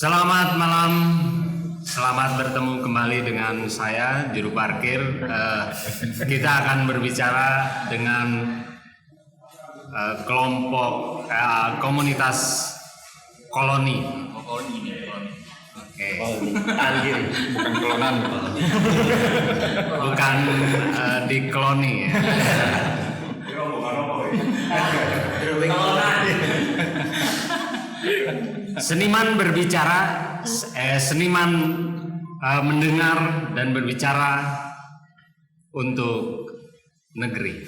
Selamat malam, selamat bertemu kembali dengan saya juru parkir. Kita akan berbicara dengan kelompok komunitas koloni. Oke. Bukan kolonan. Bukan di koloni. Ya. Seniman berbicara, seniman mendengar dan berbicara untuk negeri.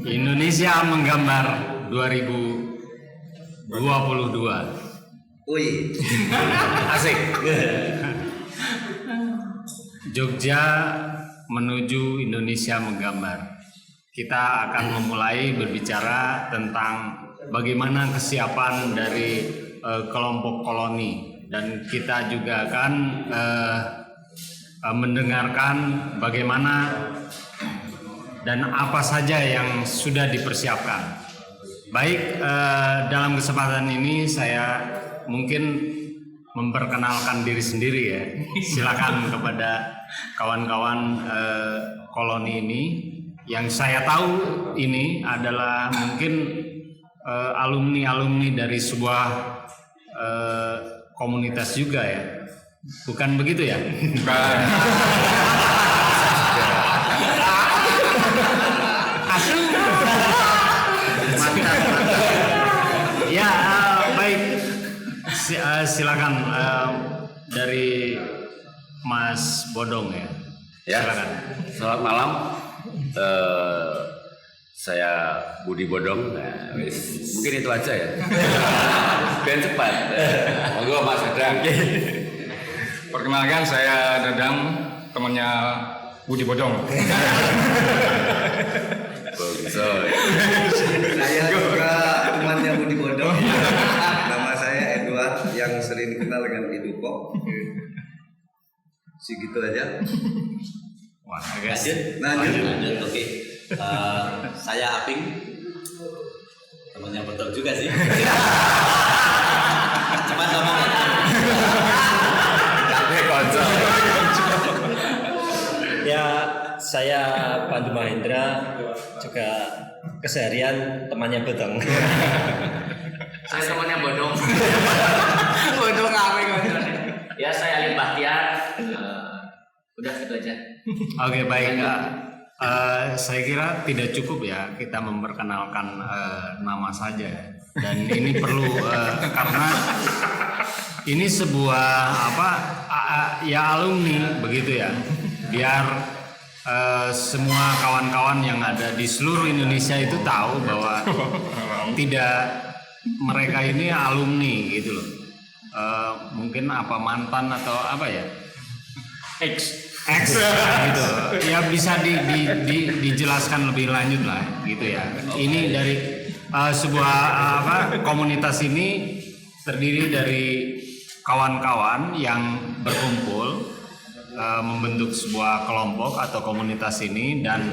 Indonesia menggambar 2022. Wih, asik. Jogja menuju Indonesia menggambar. Kita akan memulai berbicara tentang bagaimana kesiapan dari kelompok koloni, dan kita juga akan mendengarkan bagaimana dan apa saja yang sudah dipersiapkan. Baik, dalam kesempatan ini saya mungkin memperkenalkan diri sendiri ya. Silakan kepada kawan-kawan koloni ini. Yang saya tahu ini adalah mungkin alumni dari sebuah komunitas juga ya, bukan begitu ya? Bukan. Asu. Mantap. Ya, baik. Silakan dari Mas Bodong ya. Silakan. Selamat malam. Saya Budi Bodong. Nah, mungkin itu aja ya. Biar cepat. Monggo Mas Dadang. Perkenalkan, saya Dadang, temannya Budi Bodong. Saya juga temannya Budi Bodong. Nama saya Edward, yang sering dikenal dengan Eduko. Segitu aja. Wah, guys. Lanjut. Oke. Saya Aping, temannya betul juga sih. Cepat ngomong. Ya, saya Pandu Mahendra, juga keseharian temannya Betong. Saya temannya Bodong. Bodong Aping. Ya, saya Alim Bahtiar. Udah gitu aja. Oke, baik. Saya kira tidak cukup ya kita memperkenalkan nama saja, dan ini perlu karena ini sebuah ya alumni begitu ya, biar semua kawan-kawan yang ada di seluruh Indonesia itu tahu bahwa tidak mereka ini alumni gitu loh. Mungkin mantan atau apa ya, X gitu ya, bisa dijelaskan lebih lanjut lah gitu ya. Ini dari sebuah komunitas ini terdiri dari kawan-kawan yang berkumpul membentuk sebuah kelompok atau komunitas ini, dan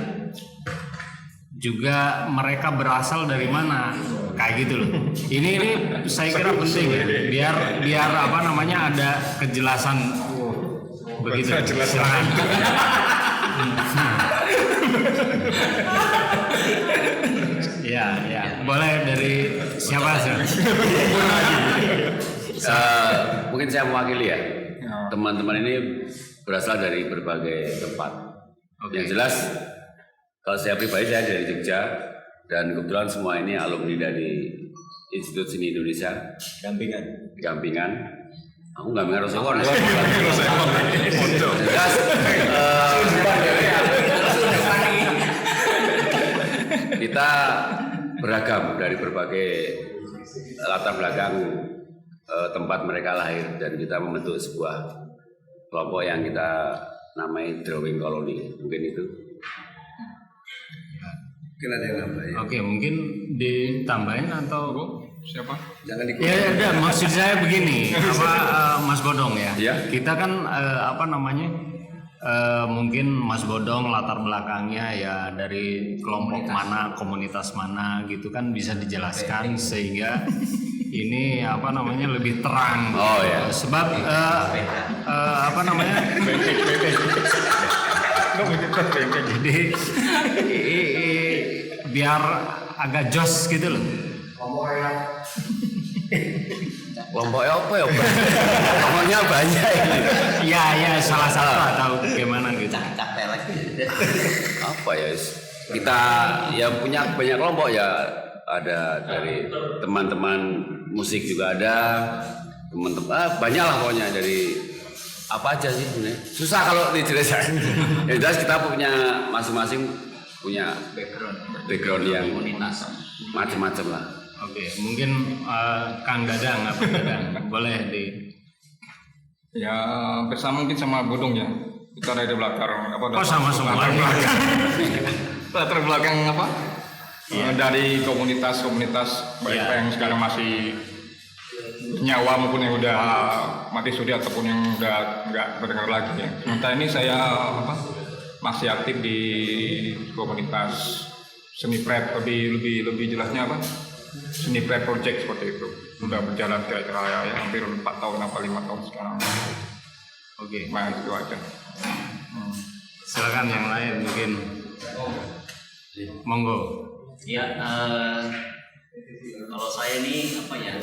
juga mereka berasal dari mana kayak gitu loh. Ini saya kira penting ya, biar ada kejelasan. Begitu. Silakan. Ya. Boleh dari siapa sih? Mungkin saya mewakili ya. Teman-teman ini berasal dari berbagai tempat. Yang jelas, kalau saya pribadi, saya dari Jogja, dan kebetulan semua ini alumni dari Institut Seni Indonesia. Gampingan. Aku nggak mengerti Rosewon. Kita beragam dari berbagai latar belakang tempat mereka lahir, dan kita membentuk sebuah kelompok yang kita namai Drawing Colony. Mungkin itu. Mungkin ada yang nambahin. Oke, mungkin ditambahin atau Siapa? Jangan ya udah, maksud saya begini, Mas Bodong ya. Iya. Kita kan mungkin Mas Bodong latar belakangnya ya dari kelompok mana, komunitas mana gitu kan, bisa dijelaskan sehingga ini apa namanya lebih terang. Oh ya. Sebab apa namanya? Jadi biar agak jos gitu loh. Kelompoknya apa ya? Kelompoknya banyak ini. Ya salah satu atau bagaimana gitu. Capelek. Apa ya? Kita ya punya banyak kelompok ya. Ada dari teman-teman musik juga ada, teman-teman banyak lah pokoknya dari apa aja sih sebenarnya. Susah kalau dijelaskan. Yang jelas kita punya masing-masing punya background yang macam-macam lah. Oke, mungkin Kang Dadang apa Dadang boleh di Ya bersama mungkin sama Bodong ya. Kita dari belakang apa? Oh sama semua. Latar belakang apa? Dari komunitas baik Iya. yang sekarang masih nyawa maupun yang udah mati suri ataupun yang udah nggak berdengar lagi ya. Sementara ini saya masih aktif di komunitas seni prep, lebih jelasnya apa? Seni prep project seperti itu. Udah berjalan kira-kira ya, hampir 4 tahun apa 5 tahun sekarang. Oke, Nah itu aja. silakan yang lain mungkin. Monggo. Ya, kalau saya ini apa ya,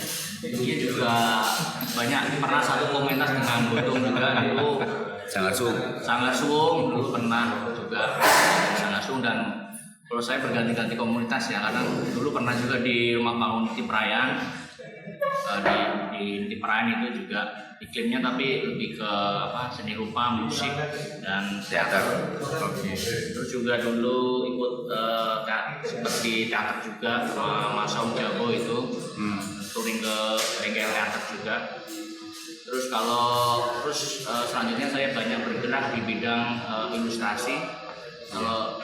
dulunya juga banyak pernah satu komunitas dengan Bodong juga dulu. Sangat Suwung dulu pernah juga Sangat Suwung, dan kalau saya berganti-ganti komunitas ya, karena dulu pernah juga di Rumah Panggung Tiprayan. Di Tiprayan itu juga iklimnya tapi lebih ke seni rupa, musik dan teater. Terus juga dulu ikut seperti teater juga sama Mas Saung Jago itu, touring ke bengkel teater juga. Terus selanjutnya saya banyak bergerak di bidang ilustrasi. Kalau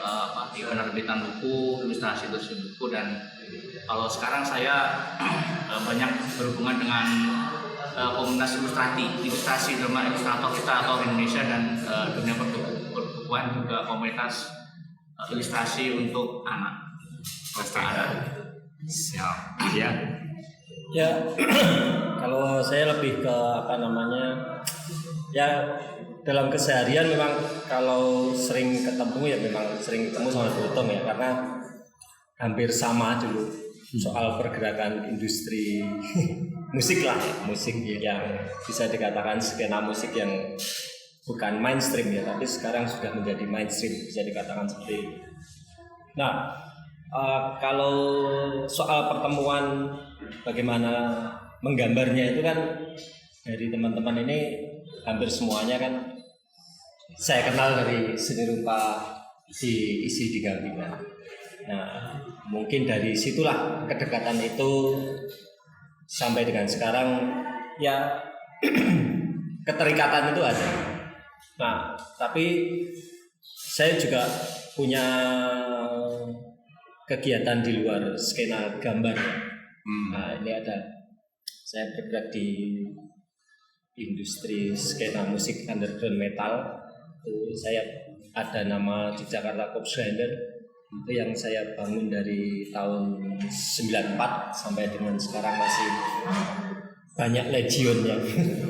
di penerbitan buku, ilustrasi buku, dan kalau sekarang saya banyak berhubungan dengan komunitas ilustrasi drama ilustrator kita atau Indonesia, dan dunia perbukuan juga komunitas ilustrasi untuk anak. Siap. Ya. Ya, kalau saya lebih ke ya dalam keseharian memang kalau sering ketemu ya memang sering ketemu sama Bodong ya, karena hampir sama dulu soal pergerakan industri musik lah ya, musik yang bisa dikatakan skena musik yang bukan mainstream ya, tapi sekarang sudah menjadi mainstream, bisa dikatakan seperti itu. Nah, kalau soal pertemuan bagaimana menggambarnya itu kan dari teman-teman ini hampir semuanya kan saya kenal dari seni rupa diisi di Gampingan. Nah, mungkin dari situlah kedekatan itu sampai dengan sekarang ya keterikatan itu ada. Nah, tapi saya juga punya kegiatan di luar skena gambar. Nah, ini ada saya bergerak di industri skena musik underground metal. Itu saya ada nama Yogyakarta Corpse Grinder, itu yang saya bangun dari tahun 94 sampai dengan sekarang masih banyak legion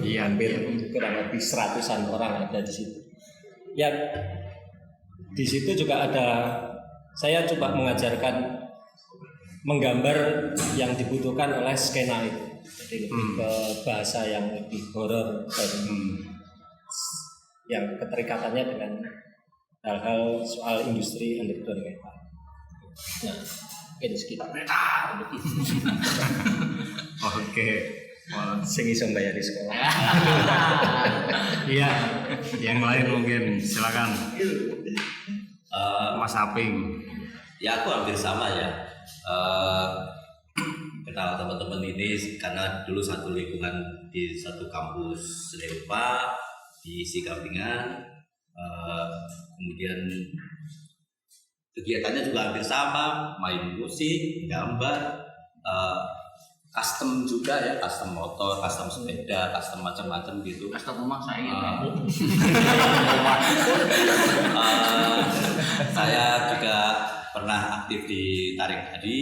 yang hampir kurang lebih 100-an orang ada di situ. Ya, di situ juga ada, saya coba mengajarkan menggambar yang dibutuhkan oleh skena itu, jadi lebih ke bahasa yang lebih horor dan yang keterikatannya dengan hal-hal soal industri underground metal. Nah, itu sekitar. Oke. Sing iso bayar di sekolah. Iya, yang lain mungkin silakan. Mas Aping. Ya aku hampir sama ya. Kenal teman-teman ini karena dulu satu lingkungan di satu kampus seni rupa di Gampingan. Kemudian kegiatannya juga hampir sama, main musik, gambar, custom juga ya, custom motor, custom sepeda, custom macam-macam gitu. Custom rumah saya gitu. Saya juga pernah aktif di Tarik Hadi,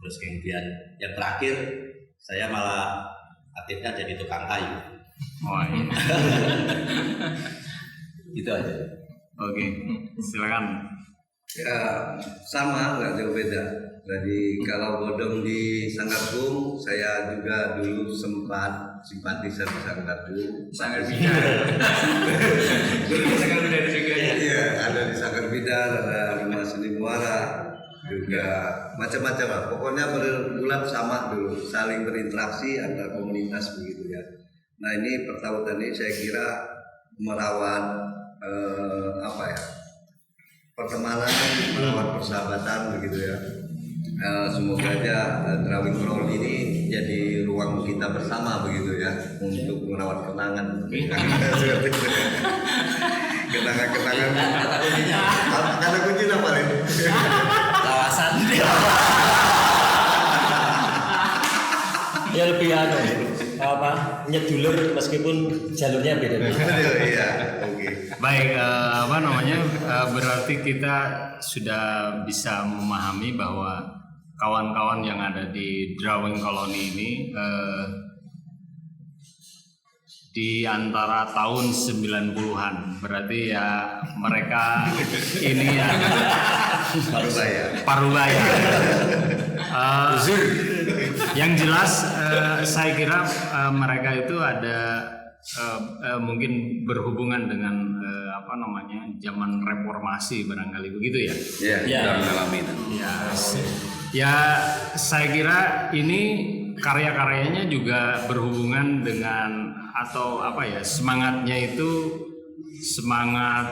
terus kemudian yang terakhir Saya malah aktifnya jadi tukang kayu. Oh iya. Itu aja. Oke, silakan. Ya sama, nggak jauh beda. Jadi kalau bodong di Sanggargung, saya juga dulu sempat simpatisan di Sanggargung. Sanggar juga ya. Iya, ada di Sanggar Bidan, ada Rumah Seni Muara, juga macam-macam lah. Pokoknya berbulan sama dulu, saling berinteraksi antar komunitas begitu ya. Nah ini pertautan ini saya kira merawat pertemanan, merawat persahabatan begitu ya. Semoga aja Drawing Crawl ini jadi ruang kita bersama begitu ya untuk merawat kenangan. Kenangan-kenangan. Kata kunci apa nih? Kawasan. Ya lebih nyedulur meskipun jalurnya beda. Iya, oke. Baik, berarti kita sudah bisa memahami bahwa kawan-kawan yang ada di Drawing Colony ini di antara tahun 90-an, berarti ya mereka ini ya Parubaya. Yang jelas saya kira mereka itu ada mungkin berhubungan dengan zaman reformasi barangkali begitu ya. Iya, sudah mengalami itu. Ya saya kira ini karya-karyanya juga berhubungan dengan semangatnya itu semangat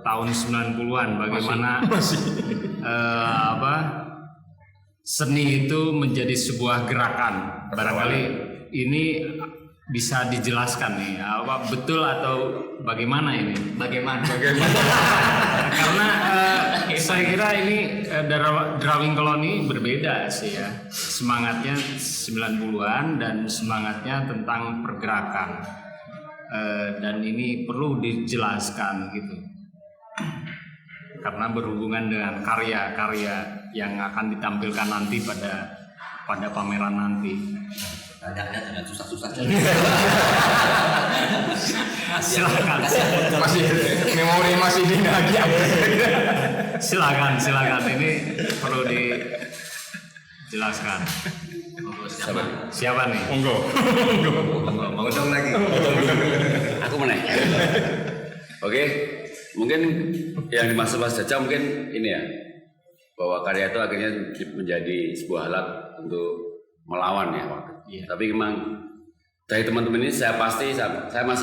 tahun 90-an bagaimana seni itu menjadi sebuah gerakan. Barangkali ini bisa dijelaskan nih, betul atau bagaimana ini? Bagaimana? Karena saya kira ini Drawing Colony berbeda sih ya. Semangatnya 90-an dan semangatnya tentang pergerakan. Dan ini perlu dijelaskan gitu. Karena berhubungan dengan karya-karya yang akan ditampilkan nanti pada pameran nanti. Banyaknya dengan susah-susah. Silakan. Masih memori masih lagi. Silakan. Ini perlu dijelaskan. Siapa nih? Bodong lagi. Aku menaik. Oke, mungkin yang dimaksud Mas Jaja mungkin ini ya, bahwa karya itu akhirnya menjadi sebuah alat untuk melawan ya. Iya. Tapi memang dari teman-teman ini saya masih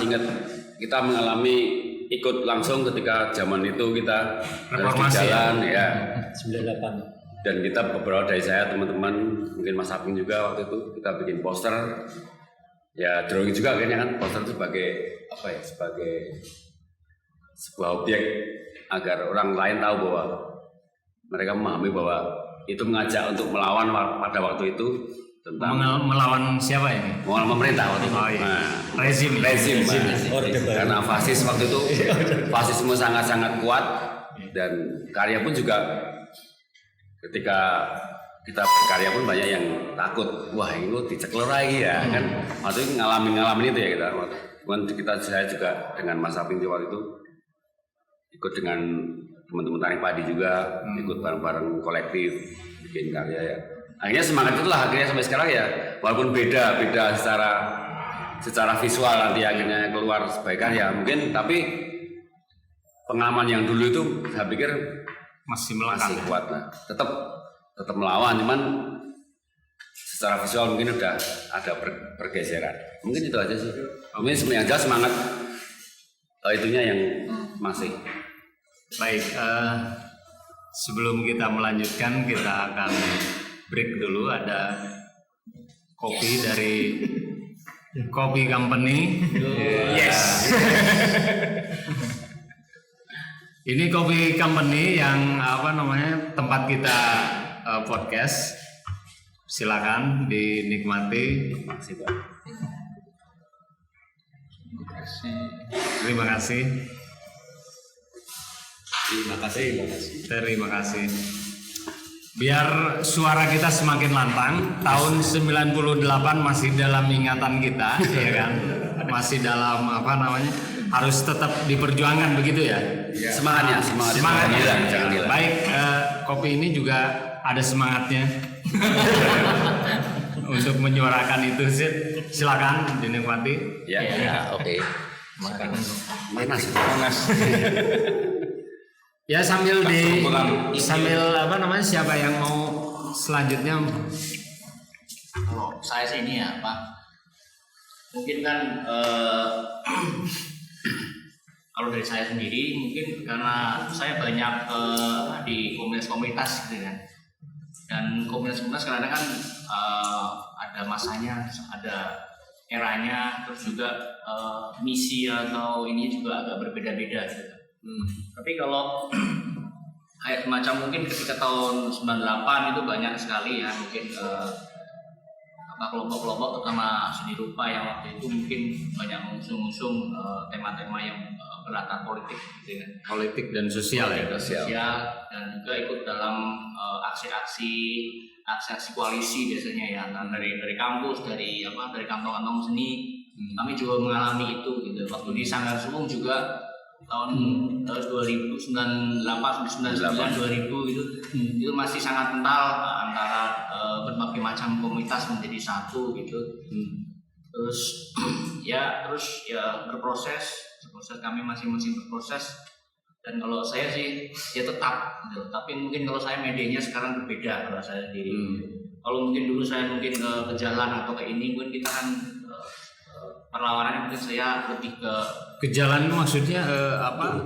ingat kita mengalami ikut langsung ketika zaman itu kita harus di jalan ya. 98. Dan kita beberapa dari saya teman-teman mungkin Mas Aping juga waktu itu kita bikin poster ya, drawing juga akhirnya kan, poster itu sebagai sebuah objek agar orang lain tahu bahwa mereka memahami bahwa itu mengajak untuk melawan pada waktu itu tentang melawan siapa ini? melawan pemerintah waktu itu. Oh, iya. Nah, rezim. Karena fasis waktu itu fasisme sangat-sangat kuat dan karya pun juga ketika kita berkarya pun banyak yang takut, wah ini dicekler lagi ya kan, waktu itu ngalamin itu ya saya juga dengan Mas Aping waktu itu ikut dengan teman-teman tani padi juga, ikut bareng-bareng kolektif bikin karya ya. Akhirnya semangat itulah akhirnya sampai sekarang ya, walaupun beda secara visual nanti akhirnya keluar sebagai karya mungkin, tapi pengalaman yang dulu itu saya pikir masih melekat, kuat lah, tetap melawan, cuman secara visual mungkin udah ada pergeseran. Mungkin itu aja sih. Mungkin sebenarnya semangat itunya yang masih. Baik, sebelum kita melanjutkan kita akan break dulu. Ada kopi dari Kopi Company. Yes. Ini Kopi Company yang tempat kita podcast. Silakan dinikmati. Terima kasih. Terima kasih. Terima kasih. Biar suara kita semakin lantang, tahun 98 masih dalam ingatan kita, ya kan? Masih dalam apa namanya? Harus tetap diperjuangkan begitu ya. Semangatnya. Semangatnya. Jangan hilang. Baik, kopi ini juga ada semangatnya untuk menyuarakan itu. Silakan dinikmati. Ya, oke. Panas. Ya sambil apa namanya, siapa yang mau selanjutnya? Kalau saya sih ini ya Pak, mungkin kan kalau dari saya sendiri mungkin karena saya banyak di komunitas gitu kan, dan komunitas kadang kan ada masanya, ada eranya, terus juga misi atau ini juga agak berbeda-beda gitu. Tapi kalau kayak semacam mungkin ketika tahun 98 itu banyak sekali ya mungkin kelompok-kelompok terutama seni rupa yang waktu itu mungkin banyak mengusung tema-tema yang berlatar politik gitu kan. Politik dan sosial ya. Sosial, dan juga ikut dalam aksi-aksi koalisi biasanya ya, dari kampus, dari kantong-kantong seni. Kami juga mengalami itu gitu. Waktu di Sanggar Sumung juga tahun 2098 sampai 2000 itu masih sangat kental antara berbagai macam komunitas menjadi satu gitu. Terus ya berproses kami masih berproses, dan kalau saya sih ya tetap gitu. Tapi mungkin kalau saya medianya sekarang berbeda kalau saya sendiri. Kalau mungkin dulu saya mungkin ke jalan atau ke ini, mungkin kita kan perlawanannya mungkin saya lebih ke jalan, maksudnya apa?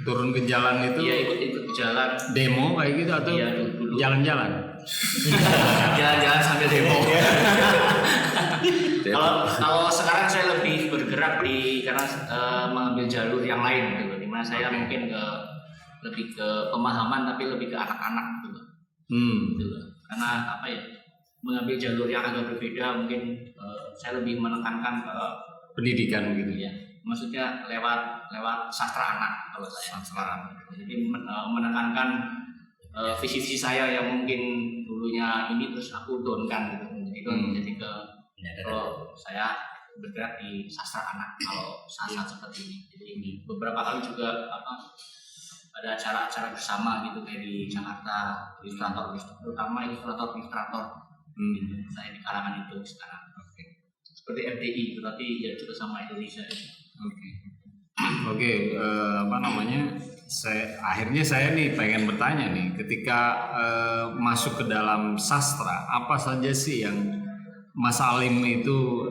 Turun ke jalan itu? Iya, ikut ke jalan. Demo kayak gitu atau dulu. Jalan-jalan? Jalan-jalan sambil demo. Kalau sekarang saya lebih bergerak karena mengambil jalur yang lain gitu. Dimana saya mungkin lebih ke pemahaman tapi lebih ke anak-anak gitu. Gitu. Karena apa ya? Mengambil jalur yang agak berbeda, mungkin saya lebih menekankan ke pendidikan gitu ya. Maksudnya lewat sastra anak kalau saya sekarang. Jadi menekankan visi-visi saya yang mungkin dulunya ini terus aku downkan gitu. Jadi kalau saya bergerak di sastra anak kalau saat seperti ini. Jadi ini beberapa kali juga ada acara-acara bersama gitu kayak di Jakarta, ilustrator terutama ilustrator. Saya di kalangan itu sekarang. Seperti FDI, berarti ya juga sama Indonesia. Oke, apa namanya? Akhirnya saya nih pengen bertanya nih, ketika masuk ke dalam sastra, apa saja sih yang Mas Alim itu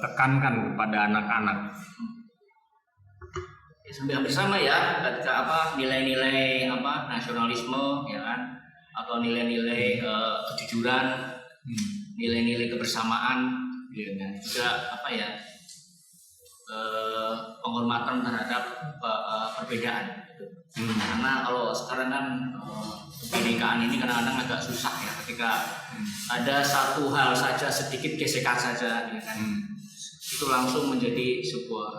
tekankan kepada anak-anak? Ya, hampir sama ya, ketika nilai-nilai nasionalisme ya kan, atau nilai-nilai kejujuran, nilai-nilai kebersamaan, dan juga penghormatan terhadap perbedaan. Karena kalau sekarang kan kebinekaan ini kadang-kadang agak susah ya, ketika ada satu hal saja sedikit gesekan saja, ya kan, itu langsung menjadi sebuah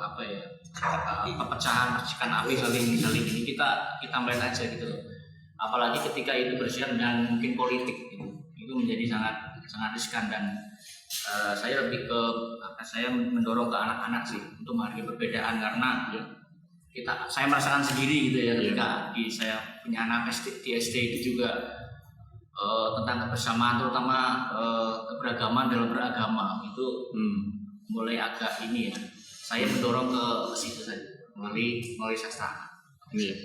perpecahan, percikan api saling ini kita melihat aja gitu. Apalagi ketika itu bersiar dan mungkin politik gitu. Itu menjadi sangat riskan, dan saya lebih ke saya mendorong ke anak-anak sih untuk menghargai perbedaan, karena saya merasakan sendiri gitu ya ketika saya punya anak di SD itu juga tentang kebersamaan, terutama keberagaman dalam beragama itu mulai agak ini ya, saya mendorong ke situ saja melalui sastra. Iya,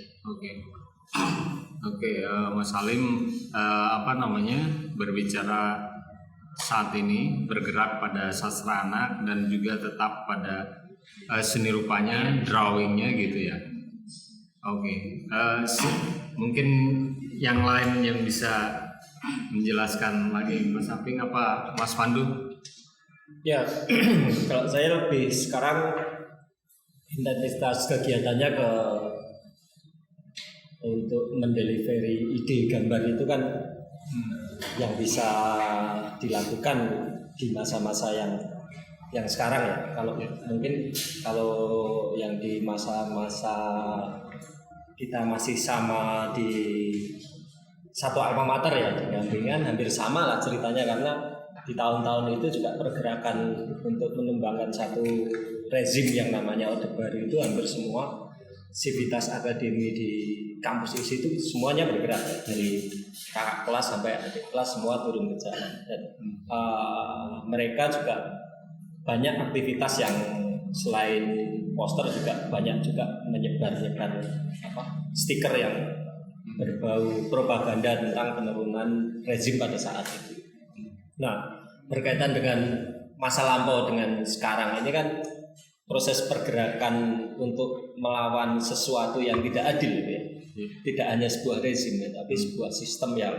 oke, Mas Alim berbicara saat ini bergerak pada sastra anak dan juga tetap pada seni rupanya, drawingnya gitu ya. Mungkin yang lain yang bisa menjelaskan lagi, Mas Aping apa Mas Pandu? Ya, kalau saya lebih sekarang intensitas kegiatannya untuk mendelivery ide gambar itu kan yang bisa dilakukan di masa-masa yang sekarang ya. Mungkin kalau yang di masa-masa kita masih sama di satu alma mater ya, di Gampingan hampir sama lah ceritanya, karena di tahun-tahun itu juga pergerakan untuk mengembangkan satu rezim yang namanya Orde Baru itu hampir semua sivitas akademi di kampus ISI itu semuanya bergerak, dari kakak kelas sampai adik kelas semua turun ke jalan. Dan mereka juga banyak aktivitas yang selain poster juga banyak juga menyebar-nyebar stiker yang berbau propaganda tentang penurunan rezim pada saat itu. Nah, berkaitan dengan masa lampau dengan sekarang ini kan proses pergerakan untuk melawan sesuatu yang tidak adil ya. Tidak hanya sebuah rezim ya, tapi sebuah sistem yang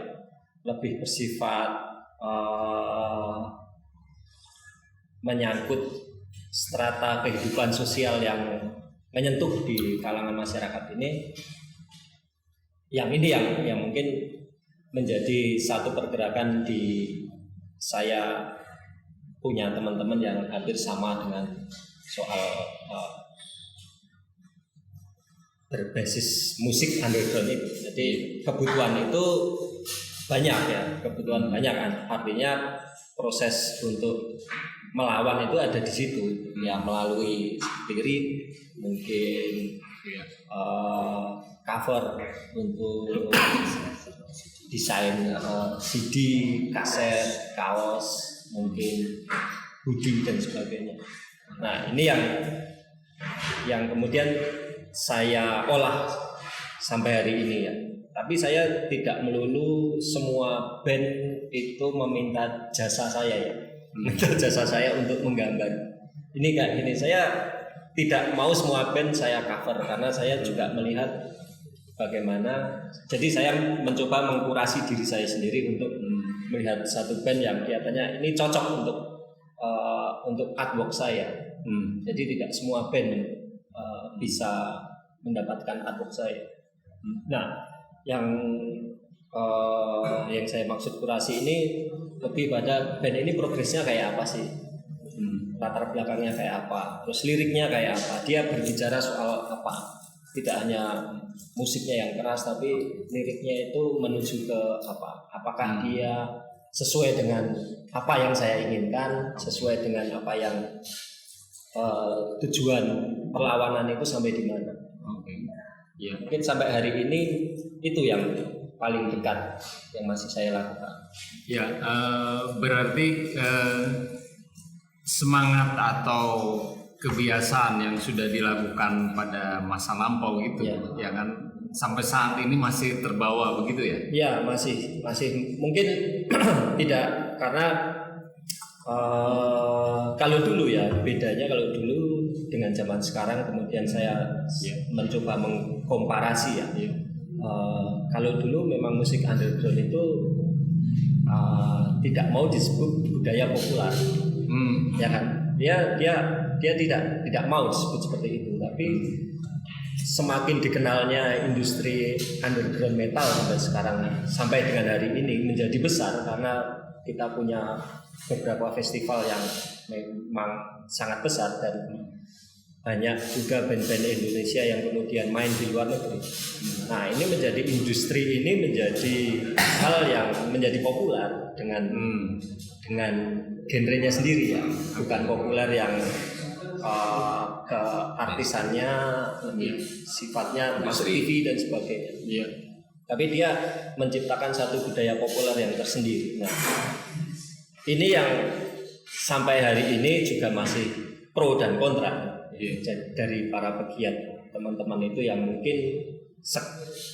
lebih bersifat menyangkut strata kehidupan sosial yang menyentuh di kalangan masyarakat ini. Yang ini yang mungkin menjadi satu pergerakan di saya punya teman-teman yang hampir sama dengan soal berbasis musik underground itu. Jadi kebutuhan itu banyak ya, kebutuhan banyak kan. Artinya proses untuk melawan itu ada di situ ya, melalui lirik, mungkin cover untuk desain CD, kaset, kaos, mungkin hoodie dan sebagainya. Nah, ini yang kemudian saya olah sampai hari ini ya. Tapi saya tidak melulu semua band itu meminta jasa saya ya. Minta jasa saya untuk menggambar. Ini kayak gini, saya tidak mau semua band saya cover karena saya juga melihat bagaimana. Jadi saya mencoba mengkurasi diri saya sendiri untuk melihat satu band yang kelihatannya ini cocok untuk artwork saya. Jadi tidak semua band bisa mendapatkan artwork saya. Nah, yang saya maksud kurasi ini lebih pada band ini progresnya kayak apa sih, latar belakangnya kayak apa, terus liriknya kayak apa, dia berbicara soal apa. Tidak hanya musiknya yang keras, tapi liriknya itu menuju ke apa, apakah dia sesuai dengan apa yang saya inginkan, sesuai dengan apa yang tujuan perlawanan itu sampai di mana. Ya, mungkin sampai hari ini itu yang paling dekat yang masih saya lakukan. Ya, berarti semangat atau kebiasaan yang sudah dilakukan pada masa lampau itu, ya kan, sampai saat ini masih terbawa begitu ya? Ya, masih mungkin tidak, karena kalau dulu ya bedanya, kalau dulu dengan zaman sekarang, kemudian saya mencoba mengkomparasi ya. Kalau dulu memang musik underground itu tidak mau disebut budaya populer, ya kan? Dia tidak mau disebut seperti itu. Tapi semakin dikenalnya industri underground metal sampai sekarang, sampai dengan hari ini menjadi besar karena kita punya beberapa festival yang memang sangat besar dan banyak juga band-band Indonesia yang kemudian main di luar negeri. Nah, ini menjadi industri ini menjadi hal yang menjadi populer dengan genrenya sendiri ya, bukan populer yang keartisannya lebih sifatnya masuk TV dan sebagainya. Iya. Tapi dia menciptakan satu budaya populer yang tersendiri. Nah, ini yang sampai hari ini juga masih pro dan kontra dari para pegiat teman-teman itu yang mungkin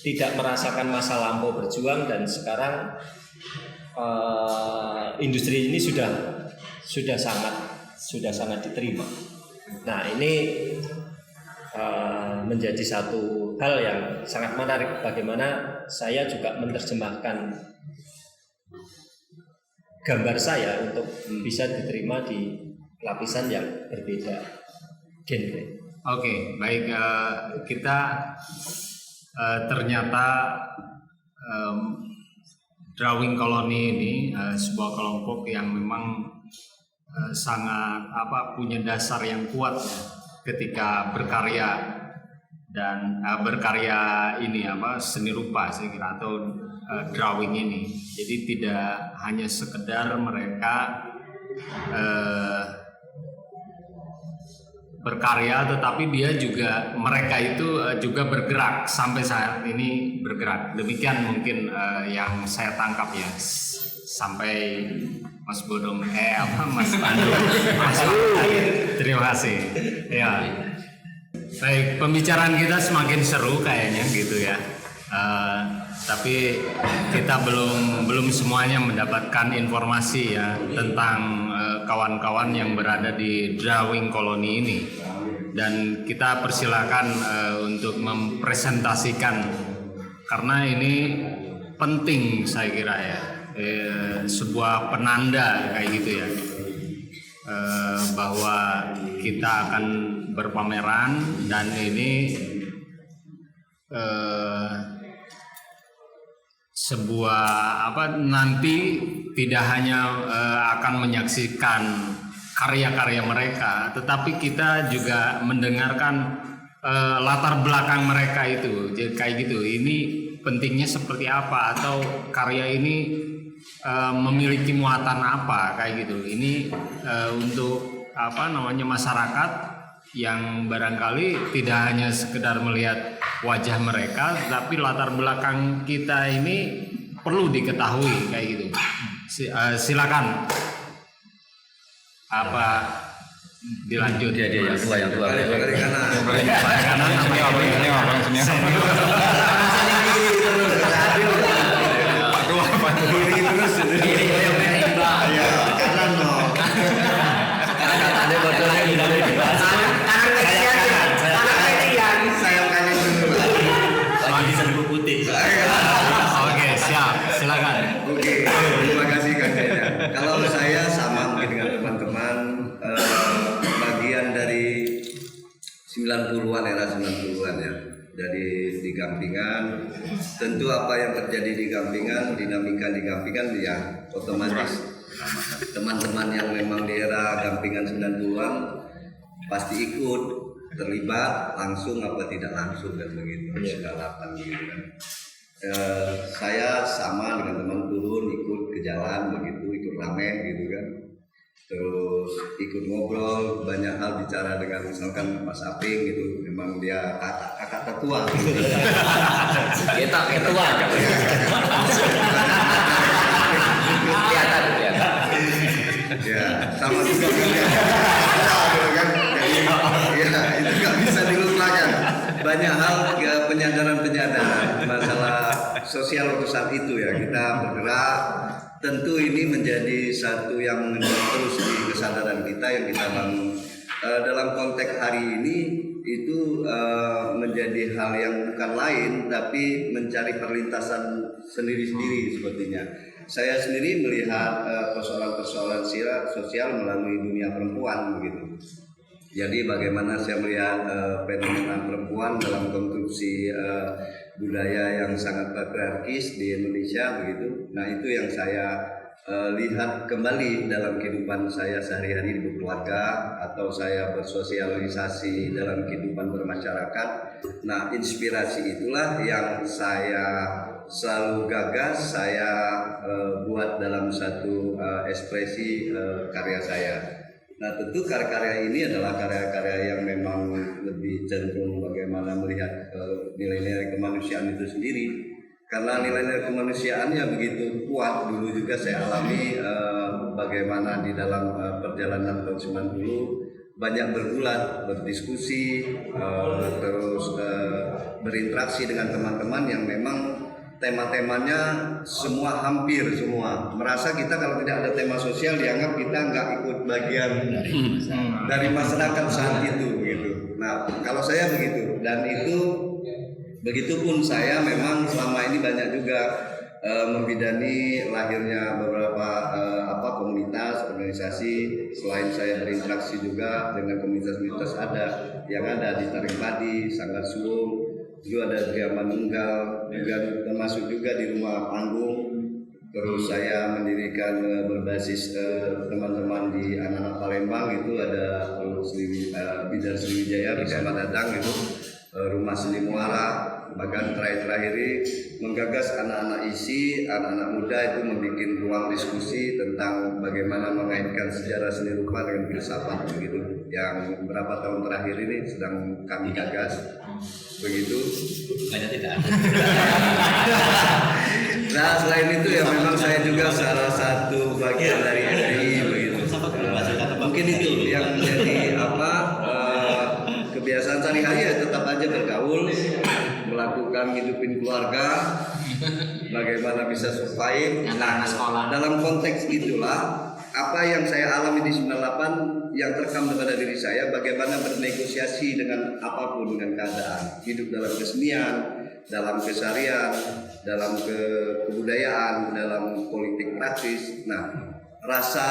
tidak merasakan masa lampau berjuang dan sekarang industri ini sudah sangat diterima. Nah, ini menjadi satu hal yang sangat menarik, bagaimana saya juga menerjemahkan gambar saya untuk bisa diterima di lapisan yang berbeda genre. Oke, baik, kita ternyata Drawing Colony ini sebuah kelompok yang memang sangat punya dasar yang kuat ya, ketika berkarya dan berkarya ini seni rupa saya kira atau drawing ini. Jadi tidak hanya sekedar mereka berkarya, tetapi mereka itu juga bergerak sampai saat ini bergerak. Demikian mungkin yang saya tangkap ya. Sampai Mas Bodong Mas Pandu. Terima kasih. Ya. Baik, pembicaraan kita semakin seru kayaknya gitu ya. Tapi kita belum semuanya mendapatkan informasi ya tentang kawan-kawan yang berada di drawing koloni ini, dan kita persilakan untuk mempresentasikan karena ini penting saya kira ya, sebuah penanda kayak gitu ya, bahwa kita akan berpameran dan ini sebuah nanti tidak hanya akan menyaksikan karya-karya mereka, tetapi kita juga mendengarkan latar belakang mereka itu. Jadi kayak gitu, ini pentingnya seperti apa, atau karya ini memiliki muatan apa kayak gitu. Ini untuk masyarakat yang barangkali tidak hanya sekedar melihat wajah mereka, tapi latar belakang kita ini perlu diketahui kayak gitu. Silakan dilanjut. Dia yang tua Dari kanan. Oke, siap. Silakan. Oke, terima kasih Kang Jaya. Kalau saya sama mungkin dengan teman-teman, bagian dari 90-an, era 90-an ya. Jadi di Gampingan, tentu apa yang terjadi di Gampingan, dinamika di Gampingan ya otomatis teman-teman yang memang di era Gampingan 90-an pasti ikut terlibat langsung apa tidak langsung dan begitu segalapan gitu kan. Saya sama dengan teman turun ikut ke jalan begitu, ikut rame gitu kan, terus ikut ngobrol banyak hal, bicara dengan misalkan Mas Aping gitu, memang dia kakak tertua gitu. kita tua aja. Kelihatan. Ya sama juga kan ya itu nggak bisa dilupakan. Banyak hal penyadaran masalah sosial saat itu ya, kita bergerak. Tentu ini menjadi satu yang mengenal terus di kesadaran kita yang kita bangun. Dalam konteks hari ini itu menjadi hal yang bukan lain tapi mencari perlintasan sendiri-sendiri sepertinya. Saya sendiri melihat persoalan-persoalan sosial melalui dunia perempuan begitu. Jadi bagaimana saya melihat fenomena perempuan dalam konstruksi budaya yang sangat patriarkis di Indonesia begitu. Nah itu yang saya lihat kembali dalam kehidupan saya sehari-hari di keluarga atau saya bersosialisasi dalam kehidupan bermasyarakat. Nah inspirasi itulah yang saya selalu gagas saya buat dalam satu ekspresi karya saya. Nah tentu karya-karya ini adalah karya-karya yang memang lebih cenderung bagaimana melihat nilai-nilai kemanusiaan itu sendiri. Karena nilai-nilai kemanusiaannya begitu kuat, dulu juga saya alami bagaimana di dalam perjalanan tahun 90 banyak bergulat, berdiskusi, terus berinteraksi dengan teman-teman yang memang tema-temanya hampir semua merasa kita kalau tidak ada tema sosial dianggap kita nggak ikut bagian dari masyarakat saat itu gitu. Nah kalau saya begitu, dan itu begitupun saya memang selama ini banyak juga membidani lahirnya beberapa komunitas organisasi. Selain saya berinteraksi juga dengan komunitas-komunitas yang ada di Taring Padi, Sanggar Suwung, juga ada Gria Manunggal, juga termasuk juga di Rumah Panggung. Terus saya mendirikan berbasis teman-teman di anak-anak Palembang itu ada Bidar Sriwijaya bersama Dadang itu. Rumah Seni Muara, bahkan terakhir-terakhir ini menggagas anak-anak ISI, anak-anak muda itu membuat ruang diskusi tentang bagaimana mengaitkan sejarah seni rupa dengan filsafat begitu. Yang beberapa tahun terakhir ini sedang kami gagas begitu. Banyak tidak ada. Nah selain itu ya memang saya juga salah satu bagian dari FPI begitu. Mungkin itu yang menjadi kebiasaan sehari-hari ya tetap aja bergaul, melakukan hidupin keluarga, bagaimana bisa survive. Anak-anak sekolah. Dalam konteks itulah apa yang saya alami di 98 yang terekam pada diri saya, bagaimana bernegosiasi dengan apapun, dengan keadaan, hidup dalam kesenian, dalam keseharian, dalam kebudayaan, dalam politik praktis. Nah, rasa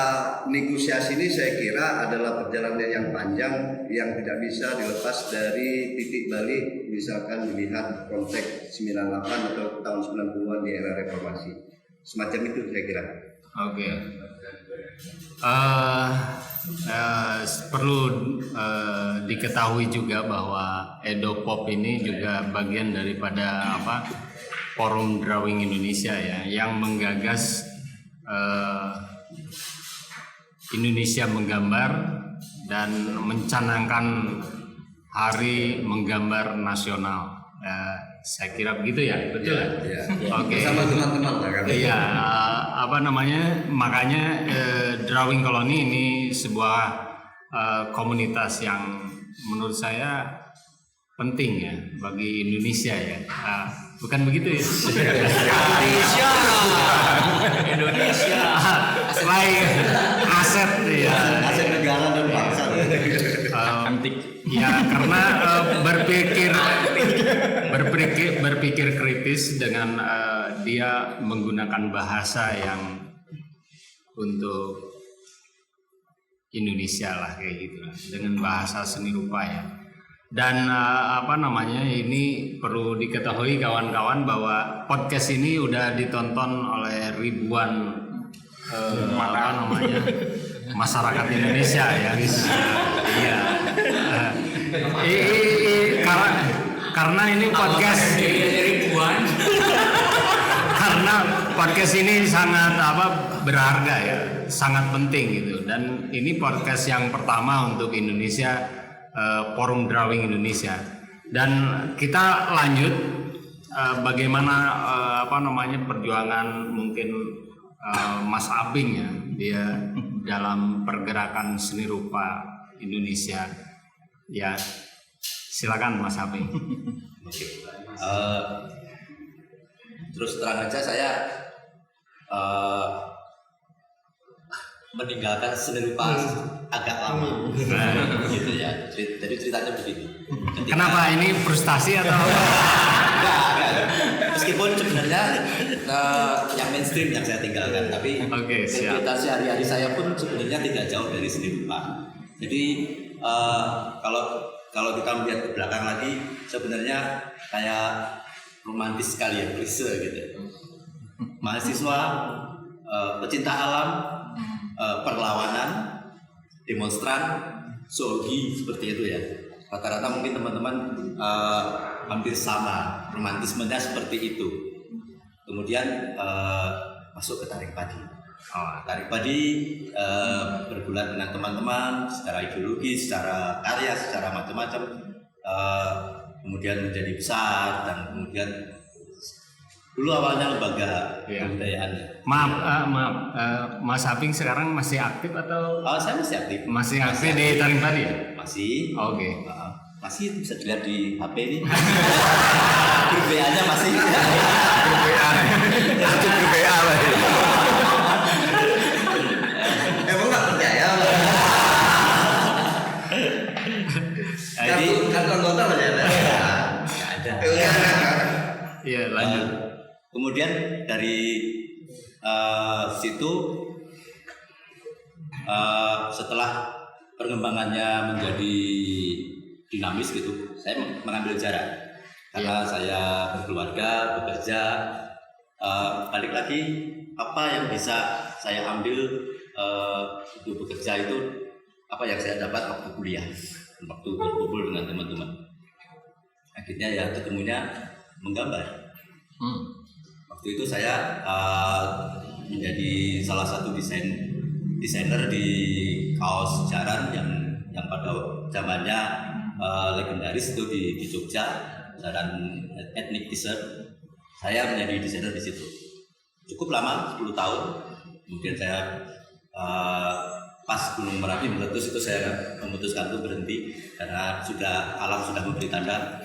negosiasi ini saya kira adalah perjalanan yang panjang yang tidak bisa dilepas dari titik balik, misalkan melihat konteks 98 atau tahun 90-an di era reformasi. Semacam itu saya kira. Oke. Perlu diketahui juga bahwa Edo Pop ini juga bagian daripada Forum Drawing Indonesia ya, yang menggagas Indonesia menggambar dan mencanangkan Hari Menggambar Nasional. Saya kira begitu ya, betul ya? Ya. Oke. Bersama teman-teman lah kan. Iya, makanya Drawing Colony ini sebuah komunitas yang menurut saya penting ya bagi Indonesia ya. Bukan begitu ya? Indonesia selain aset ya. Aset negara dan bangsa. Ya karena berpikir kritis dengan dia menggunakan bahasa yang untuk Indonesia lah kayak gitu lah, dengan bahasa seni rupa ya. Dan ini perlu diketahui kawan-kawan bahwa podcast ini udah ditonton oleh ribuan masyarakat Indonesia ya. Iya. Karena ini podcast ribuan. Karena podcast ini sangat berharga ya, sangat penting gitu. Dan ini podcast yang pertama untuk Indonesia, Forum Drawing Indonesia. Dan kita lanjut bagaimana perjuangan mungkin Mas Aping ya, dia dalam pergerakan seni rupa Indonesia. Ya, silakan Mas Aping. Terus terang aja saya meninggalkan seni rupa agak lama, gitu ya. Jadi ceritanya begini. Kenapa ini frustasi atau? Enggak. Meskipun sebenarnya yang mainstream yang saya tinggalkan, tapi kegiatan sehari-hari saya pun sebenarnya tidak jauh dari seni rupa. Jadi kalau kita melihat ke belakang lagi, sebenarnya kayak romantis sekali ya, klise gitu. Mahasiswa, pecinta alam, perlawanan, demonstran, zoologi seperti itu ya. Rata-rata mungkin teman-teman hampir sama, romantismenya seperti itu. Kemudian masuk ke tarik padi. Tarik padi bergulat dengan teman-teman secara ideologi, secara karya, secara macam-macam. Kemudian menjadi besar dan kemudian dulu awalnya lembaga kebudayaan. Maaf, Mas Aping sekarang masih aktif atau? Saya masih aktif. Masih aktif di Taring Padi ya? Masih. Oke. Masih bisa dilihat di HP ini. Grup WA-nya masih. Grup WA. Grup WA lah. Emang nggak percaya? Kartu anggota masih ada? Nggak ada. Iya, lanjut. Kemudian dari situ setelah perkembangannya menjadi dinamis gitu, saya mengambil jarak karena saya berkeluarga, bekerja. Balik lagi, apa yang bisa saya ambil untuk bekerja itu apa yang saya dapat waktu kuliah, waktu berkumpul dengan teman-teman. Akhirnya ya ketemunya menggambar. Waktu itu saya menjadi salah satu desainer di kaos jaran yang pada zamannya legendaris itu di Jogja, jaran ethnic t-shirt. Saya menjadi desainer di situ. Cukup lama, 10 tahun. Kemudian saya pas Gunung Merapi meletus itu saya memutuskan untuk berhenti karena alam sudah memberi tanda.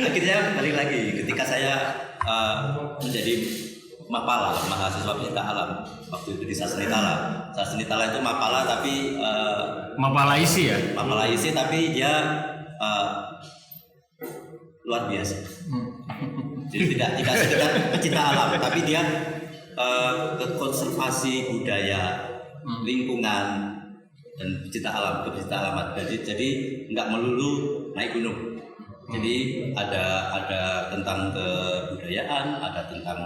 Akhirnya balik lagi ketika saya menjadi Mapala, mahasiswa pecinta alam waktu itu di Sasnitala. Sasnitala itu Mapala tapi Mapala isi ya? Mapala isi tapi dia luar biasa. Jadi tidak sekedar pecinta alam, tapi dia ke konservasi budaya, lingkungan dan pecinta alam. Jadi nggak melulu naik gunung. Jadi ada tentang kebudayaan, ada tentang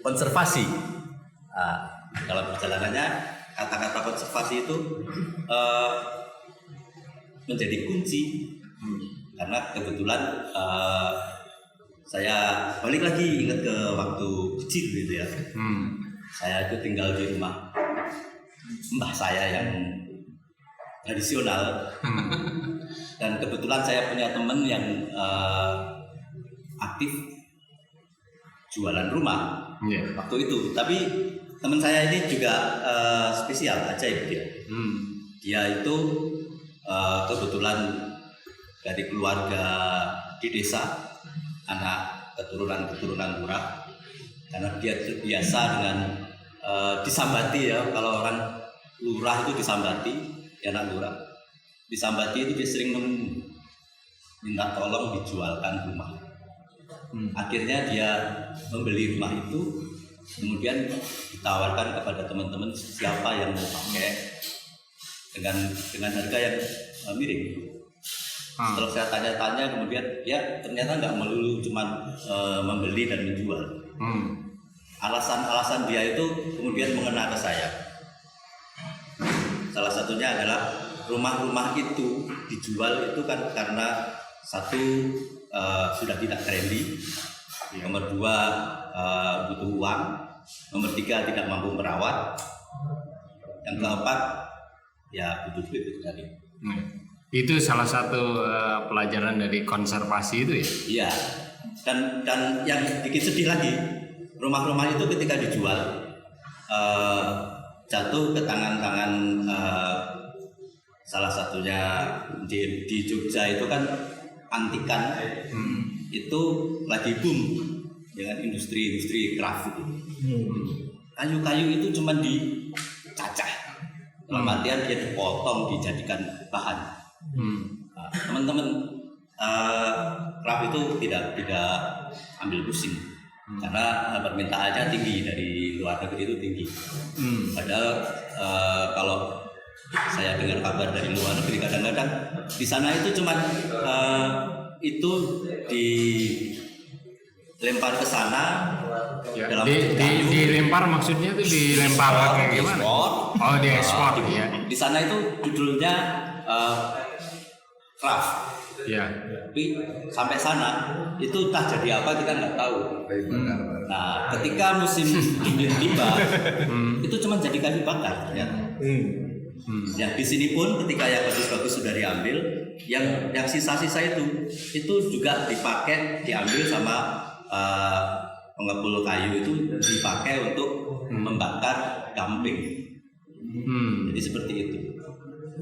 konservasi. Dalam perjalanannya kata-kata konservasi itu menjadi kunci. Karena kebetulan saya balik lagi ingat ke waktu kecil gitu ya. Saya itu tinggal di rumah mbah saya yang tradisional. Dan kebetulan saya punya teman yang aktif jualan rumah waktu itu. Tapi teman saya ini juga spesial, ajaib dia. Dia itu kebetulan dari keluarga di desa, anak keturunan lurah, karena dia terbiasa dengan disambati ya. Kalau orang lurah itu disambati, ya anak lurah disambati itu dia sering minta tolong dijualkan rumah. Akhirnya dia membeli rumah itu, kemudian ditawarkan kepada teman-teman siapa yang mau pakai dengan harga yang miring. Setelah saya tanya-tanya, kemudian ya ternyata nggak melulu cuma membeli dan menjual. Alasan-alasan dia itu kemudian mengena ke saya. Salah satunya adalah rumah-rumah itu dijual itu kan karena satu sudah tidak trendy, nomor dua butuh uang, nomor tiga tidak mampu merawat, yang keempat ya butuh duit itu tadi. Itu salah satu pelajaran dari konservasi itu ya? Iya. Dan yang bikin sedih lagi, rumah-rumah itu ketika dijual jatuh ke tangan-tangan salah satunya di Jogja itu kan antikan itu lagi boom dengan industri craft itu. Kayu-kayu itu cuma dicacah, dalam artian dia dipotong dijadikan bahan. Nah, teman-teman craft itu tidak ambil pusing karena permintaannya tinggi, dari luar negeri itu tinggi. Padahal kalau saya dengar kabar dari luar negeri, kadang-kadang di sana itu cuma itu dilempar ke sana dalam dilempar maksudnya itu dilempar kayak gimana? Oh, diekspor ya. Di sana itu judulnya craft. Ya. Tapi sampai sana itu entah jadi apa kita nggak tahu. Nah, ketika musim dingin tiba, itu cuma jadi kayu bakar ya. Yang di sini pun ketika yang bagus-bagus sudah diambil, yang sisa-sisa itu juga diambil sama pengepul kayu itu dipakai untuk membakar gamping. Jadi seperti itu.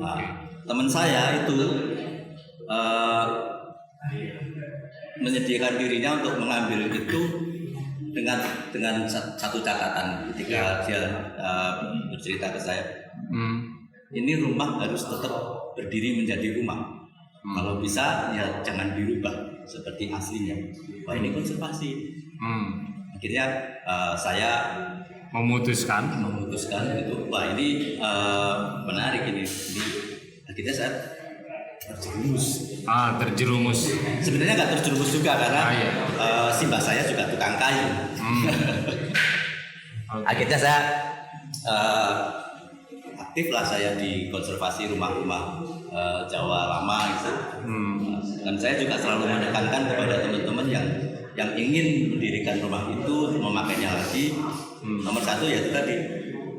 Nah, teman saya itu menyediakan dirinya untuk mengambil itu dengan satu catatan ketika dia bercerita ke saya. Ini rumah harus tetap berdiri menjadi rumah. Kalau bisa ya jangan dirubah seperti aslinya. Wah, ini konservasi. Akhirnya saya memutuskan itu. Wah, ini menarik ini. Akhirnya saya terjerumus. Sebenarnya nggak terjerumus juga karena si mbak saya juga tukang kayu. Akhirnya saya aktif lah saya di konservasi rumah-rumah Jawa lama gitu. Dan saya juga selalu menekankan kepada teman-teman yang ingin mendirikan rumah itu, memakainya lagi. Nomor satu yaitu tadi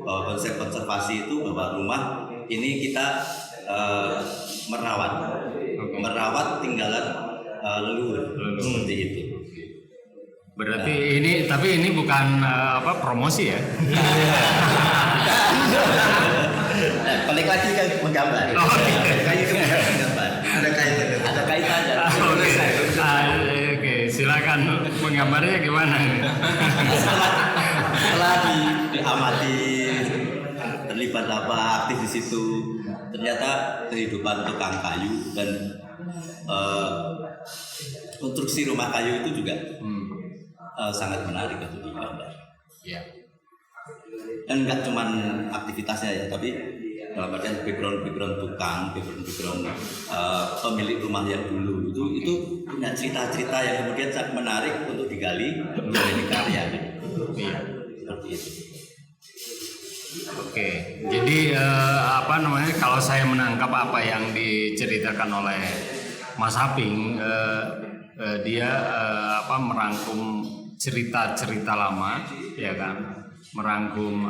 bahwa konsep konservasi itu bahwa rumah ini kita merawat tinggalan leluhur seperti itu. Berarti ini bukan promosi ya? Balik lagi ke menggambar. Ada kaitannya. Oke, silakan menggambarnya gimana? Setelah diamati, terlibat aktif di situ, ternyata kehidupan tukang kayu dan konstruksi rumah kayu itu juga sangat menarik untuk digambar. Ya. Dan nggak cuman aktivitasnya ya, tapi dalam artian background tukang, background pemilik rumah yang dulu itu punya cerita-cerita yang kemudian sangat menarik untuk digali menjadi karya. Iya. Seperti itu. Oke, jadi kalau saya menangkap apa yang diceritakan oleh Mas Haping, dia merangkum cerita-cerita lama, ya kan, merangkum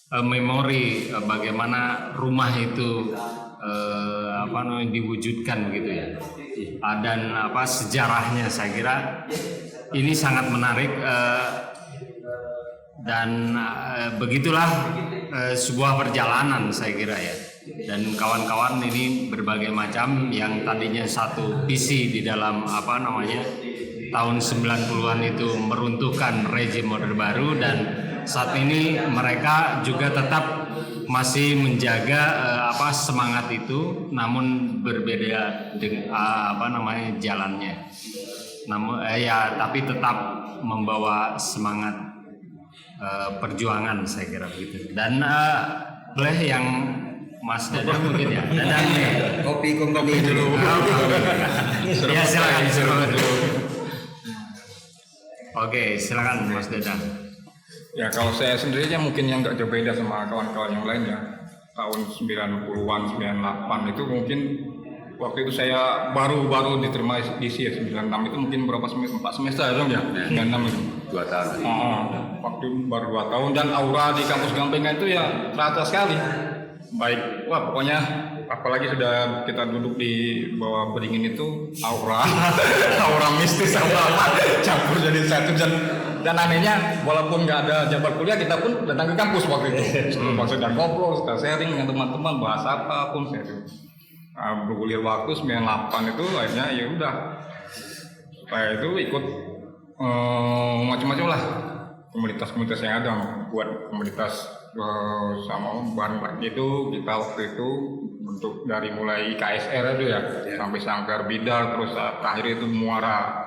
memori bagaimana rumah itu diwujudkan gitu ya, dan sejarahnya. Saya kira ini sangat menarik. Dan begitulah sebuah perjalanan saya kira ya. Dan kawan-kawan ini berbagai macam yang tadinya satu visi di dalam tahun 90-an itu meruntuhkan rezim Orde Baru, dan saat ini mereka juga tetap masih menjaga semangat itu, namun berbeda dengan jalannya. Namun tapi tetap membawa semangat perjuangan, saya kira begitu. Dan boleh yang Mas Dadang mungkin ya. Dadang Kopi company dulu. Ya silakan dulu. Oke, silakan Mas Dadang. Ya kalau saya sendirinya mungkin yang nggak jauh beda sama kawan-kawan yang lain ya. Tahun 90-an, 98 itu mungkin waktu itu saya baru diterima di SIA 96 itu mungkin berapa semester, 4 semester ya, 96 itu. 2 tahun. Waktu baru 2 tahun, dan aura di kampus Gampengan itu ya terasa sekali. Baik, pokoknya apalagi sudah kita duduk di bawah beringin itu aura mistis apa campur jadi satu, dan anehnya walaupun nggak ada jadwal kuliah kita pun datang ke kampus waktu itu. Maksudnya ngobrol, kita sharing dengan teman-teman bahas apapun saya itu. Bergulir waktu 98 itu akhirnya ya udah supaya itu ikut macam-macam lah komunitas-komunitas yang ada, buat komunitas sama bareng itu kita waktu itu bentuk dari mulai KSR itu ya sampai Sangkar Bidar, terus terakhir itu Muara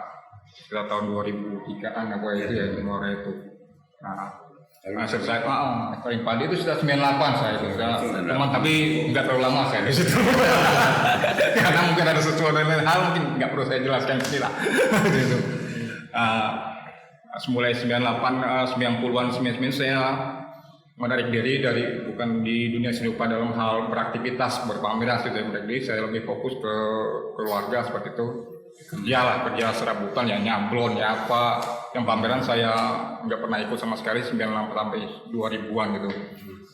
sekitar tahun 2003an apa itu ya Muara itu. Nah, selesai paling pagi itu sudah 98 saya itu teman, tapi nggak terlalu lama saya di situ karena mungkin ada sesuatu lain hal mungkin nggak perlu saya jelaskan di sini lah. Gitu. Mulai 90-an 99 saya menarik diri dari bukan di dunia seni rupa dalam hal beraktivitas berpameran sudah menarik diri, saya lebih fokus ke keluarga seperti itu. Kerja serabutan ya, nyablon ya apa, yang pameran saya nggak pernah ikut sama sekali 96 sampai 2000-an gitu.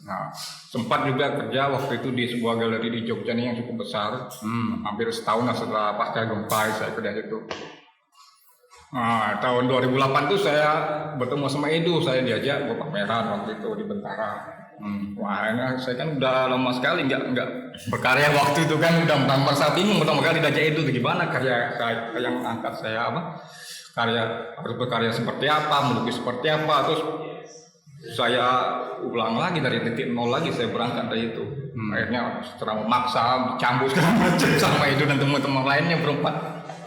Nah, sempat juga kerja waktu itu di sebuah galeri di Jogja nih yang cukup besar, hampir setahun setelah pasca gempa saya kerja situ. Nah, tahun 2008 tuh saya bertemu sama Edu, saya diajak buat pameran waktu itu di Bentara. Wah, saya kan udah lama sekali nggak berkarya waktu itu kan, udah merasa bingung pertama kali diajak Edu gimana karya yang angkat saya harus berkarya seperti apa, melukis seperti apa, terus saya ulang lagi dari titik nol lagi, saya berangkat dari itu. Akhirnya setelah memaksa campur segala macam sama Edu dan teman-teman lainnya berempat,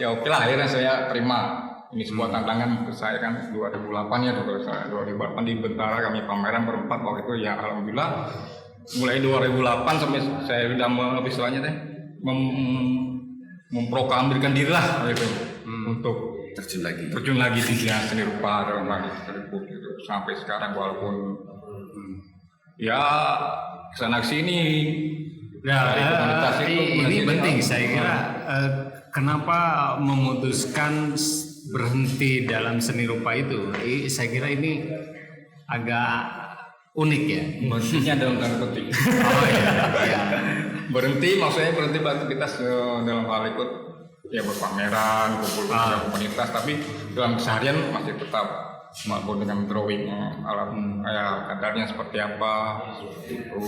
ya oke lah, akhirnya saya terima. Ini sebuah tantangan untuk saya kan 2008 ya, 2008 di Bentara kami pameran berempat waktu itu ya, alhamdulillah mulai 2008 sampai saya sudah memproklamirkan diri lah gitu untuk terjun lagi di dunia seni rupa dalam lagi gitu sampai sekarang, walaupun ya kesana sini. Nah, Dari komunitas itu, ini komunitas penting itu. saya kira. Kenapa memutuskan berhenti dalam seni rupa itu? Saya kira ini agak unik ya. Berhentinya dalam tanda petik. Oh iya. Iya. Berhenti maksudnya berhenti beraktivitas dalam hal ikut ya berpameran, kumpul komunitas, tapi dalam keseharian masih tetap maupun dengan drawing alat ya kadarnya seperti apa itu.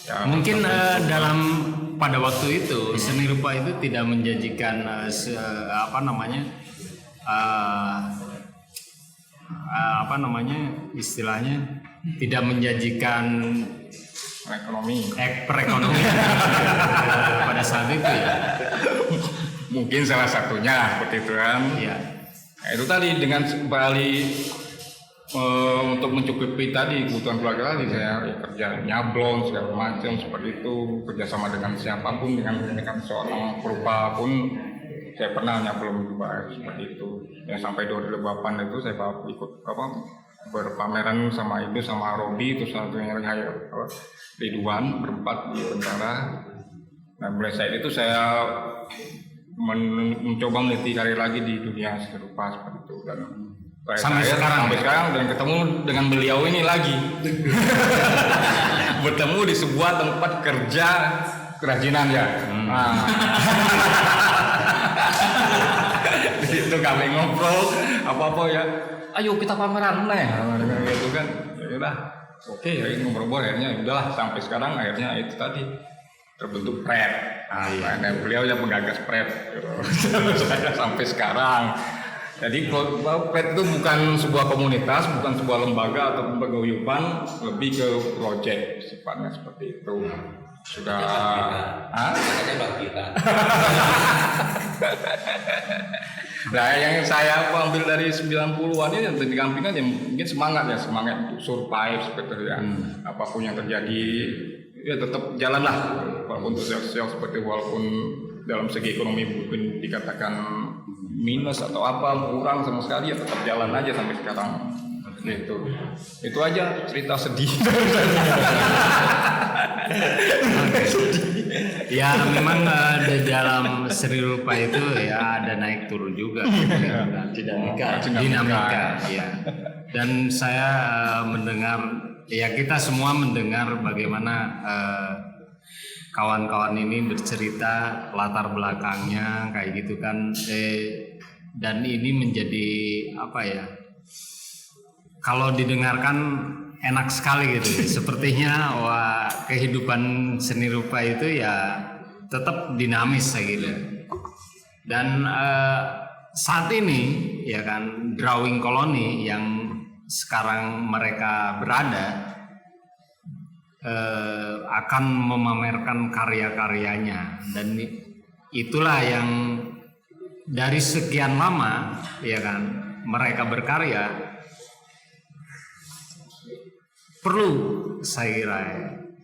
Ya, Mungkin dalam pada waktu itu seni rupa itu tidak menjanjikan istilahnya tidak menjanjikan ekonomi. perekonomian pada saat itu ya. Mungkin salah satunya seperti itu kan. Iya. Nah, itu tadi dengan kembali untuk mencukupi tadi kebutuhan keluarga tadi saya kerja nyablon segala macam seperti itu, kerjasama dengan siapapun dengan seorang perupa pun saya pernah nyablon juga seperti itu. Ya sampai 2008 itu saya ikut berpameran sama Ibu sama Robi, terus satunya lagi Ridwan berempat di Bentara. Nah mulai saat itu saya mencoba meneliti karir lagi di dunia seni rupa seperti itu dan sampai sekarang dan ketemu dengan beliau ini lagi bertemu di sebuah tempat kerja kerajinan ya. Nah. Di situ kami ngobrol apa ya, ayo kita pameran gitu kan. Ya udah, oke ya ngobrol akhirnya udahlah sampai sekarang akhirnya itu tadi terbentuk PRED. Nah, beliau yang menggagas PRED saya sampai sekarang. Jadi PRED itu bukan sebuah komunitas, bukan sebuah lembaga atau paguyuban, lebih ke project sifatnya seperti itu. Sudah Nah, yang saya ambil dari 90-an ini yang di kampung aja mungkin semangat untuk survive seperti itu ya. Apapun yang terjadi ya tetap jalanlah walaupun sosial seperti walaupun dalam segi ekonomi mungkin dikatakan minus atau apa kurang sama sekali ya tetap jalan aja sampai sekarang itu aja cerita sedih. Ya memang di dalam seni rupa itu ya ada naik turun juga dinamika ya. Dan saya mendengar ya kita semua mendengar bagaimana kawan-kawan ini bercerita latar belakangnya kayak gitu kan dan ini menjadi apa ya, kalau didengarkan enak sekali gitu. Sepertinya wah kehidupan seni rupa itu ya tetap dinamis saya gitu. Dan saat ini ya kan drawing koloni yang sekarang mereka berada akan memamerkan karya-karyanya dan itulah yang dari sekian lama ya kan mereka berkarya perlu saya kira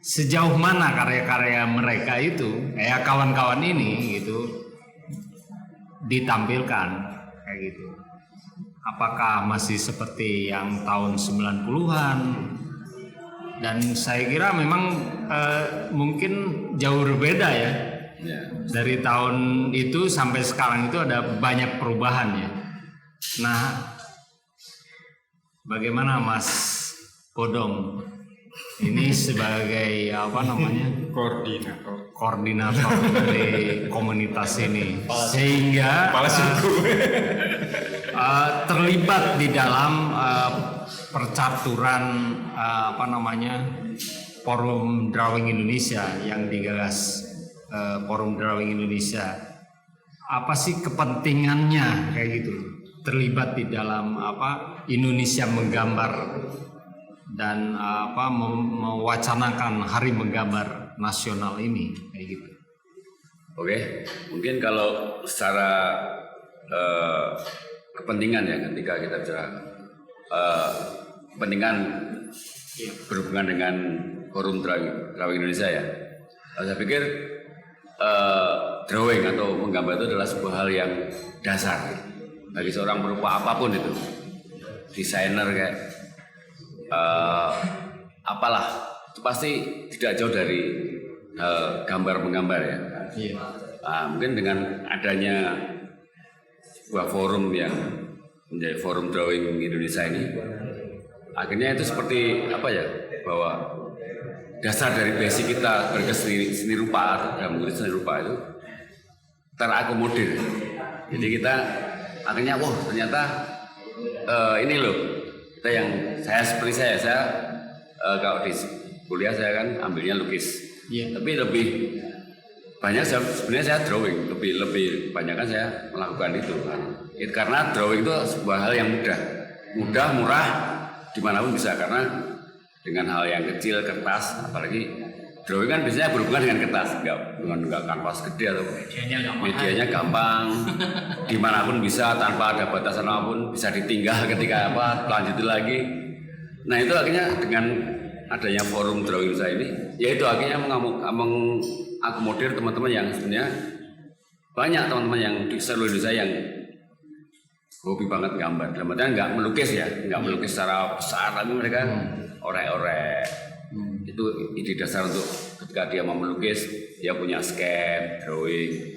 sejauh mana karya-karya mereka itu ya kawan-kawan ini gitu ditampilkan kayak gitu. Apakah masih seperti yang tahun 90-an? Dan saya kira memang mungkin jauh berbeda ya. Dari tahun itu sampai sekarang itu ada banyak perubahan ya. Nah, bagaimana Mas Bodong ini sebagai koordinator dari komunitas ini sehingga terlibat di dalam percaturan Forum Drawing Indonesia yang digagas Forum Drawing Indonesia. Apa sih kepentingannya kayak gitu terlibat di dalam Indonesia menggambar dan mewacanakan Hari Menggambar Nasional ini kayak gitu. Oke, mungkin kalau secara kepentingan ya ketika kita bicara kepentingan berhubungan dengan Forum Drawing Indonesia ya, saya pikir drawing atau menggambar itu adalah sebuah hal yang dasar bagi seorang perupa apapun itu, desainer kayak apalah, itu pasti tidak jauh dari gambar menggambar ya. Iya. Mungkin dengan adanya sebuah forum yang menjadi forum drawing Indonesia ini, akhirnya itu seperti apa ya, bahwa dasar dari basic kita berkeseni seni rupa, dalam seni rupa itu terakomodir. Jadi kita akhirnya ternyata ini loh, kita yang seperti saya kalau di kuliah saya kan ambilnya lukis. Iya. Tapi lebih banyak sebenarnya saya drawing, lebih banyak kan saya melakukan itu kan. Karena drawing itu sebuah hal yang mudah, murah, dimanapun bisa, karena dengan hal yang kecil, kertas, apalagi drawing kan biasanya berhubungan dengan kertas, nggak kanvas gede atau medianya gampang, dimanapun bisa tanpa ada batasan apapun, bisa ditinggal ketika lanjut lagi. Nah itu akhirnya dengan adanya forum drawing saya ini, yaitu akhirnya mengakomodir teman-teman yang sebenarnya banyak teman-teman yang di seluruh Indonesia yang hobi banget gambar. Dalam artian nggak melukis ya, nggak melukis secara besar, tapi mereka orek-orek. Itu ide dasar untuk ketika dia mau melukis, dia punya sketch, drawing.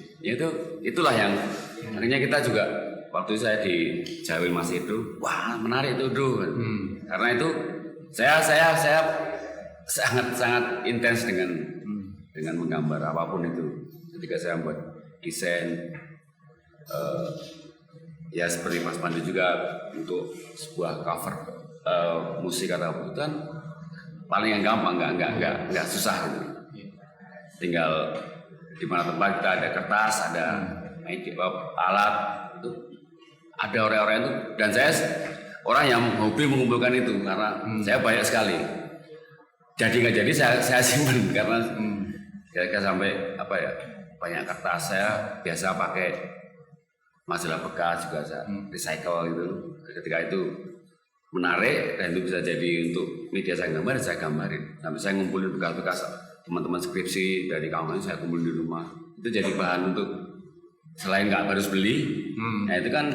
Itulah yang akhirnya kita juga waktu saya di Jawil masih itu, wah menarik itu karena itu saya sangat intens dengan menggambar apapun itu. Ketika saya buat desain, ya seperti Mas Pandu juga untuk sebuah cover musik atau apa itu kan paling yang gampang, nggak susah gitu. Tinggal di mana tempat kita ada kertas, ada alat, itu ada orang-orang itu, dan saya orang yang hobi mengumpulkan itu karena saya banyak sekali. Jadi nggak jadi saya simpan karena kira-kira sampai banyak kertas. Saya biasa pakai majalah bekas juga, saya recycle gitu. Ketika itu menarik dan itu bisa jadi untuk media saya gambar, saya gambarin. Sampai saya ngumpulin bekas-bekas teman-teman skripsi dari kampus, saya kumpulin di rumah. Itu jadi bahan untuk selain nggak harus beli. Nah itu kan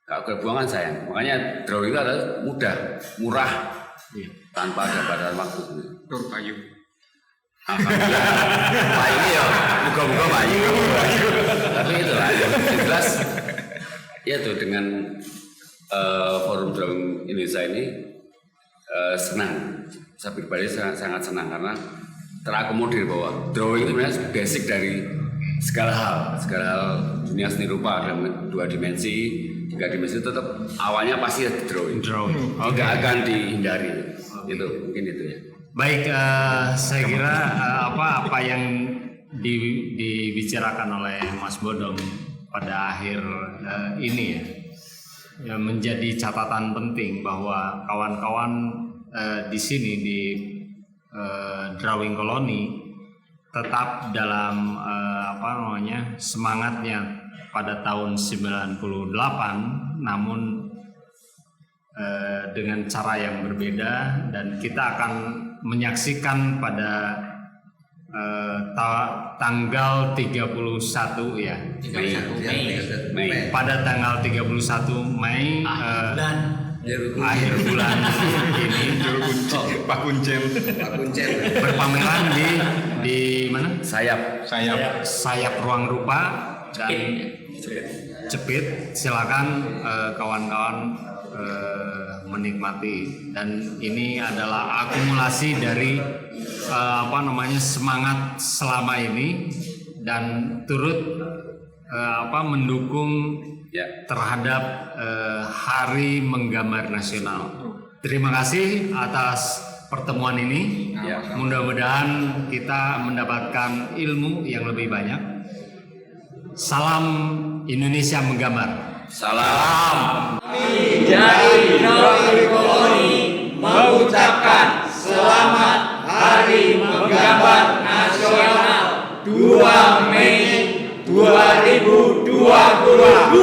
gak kebuangan sayang. Makanya drawing itu adalah mudah, murah, tanpa ada batasan waktu. Payu. Payu ya, buka-buka payu. Tapi itulah yang jelas, ya tuh dengan forum drawing Indonesia ini senang. Saya pribadi sangat senang karena terakomodir bahwa drawing itu sebenarnya basic dari segala hal dunia seni rupa dalam 2 dimensi. 3 dimensi itu tetap awalnya pasti drawing. Tidak akan dihindari. Itu mungkin itu ya. Baik, saya kira apa yang dibicarakan oleh Mas Bodong pada akhir ini ya menjadi catatan penting bahwa kawan-kawan di sini di Drawing Koloni tetap dalam semangatnya pada tahun 98, namun dengan cara yang berbeda, dan kita akan menyaksikan pada tanggal 31 ya Mei. Pada tanggal 31 Mei akhir bulan ini Pak Kuncen berpameran di mana? Sayap Ruang Rupa dan Cepit. Silakan kawan-kawan menikmati, dan ini adalah akumulasi dari semangat selama ini dan turut mendukung terhadap Hari Menggambar Nasional. Terima kasih atas pertemuan ini. Mudah-mudahan kita mendapatkan ilmu yang lebih banyak. Salam Indonesia Menggambar. Salam. Dari Drawing Koloni mengucapkan selamat Hari Menggambar Nasional 2 Mei 2022.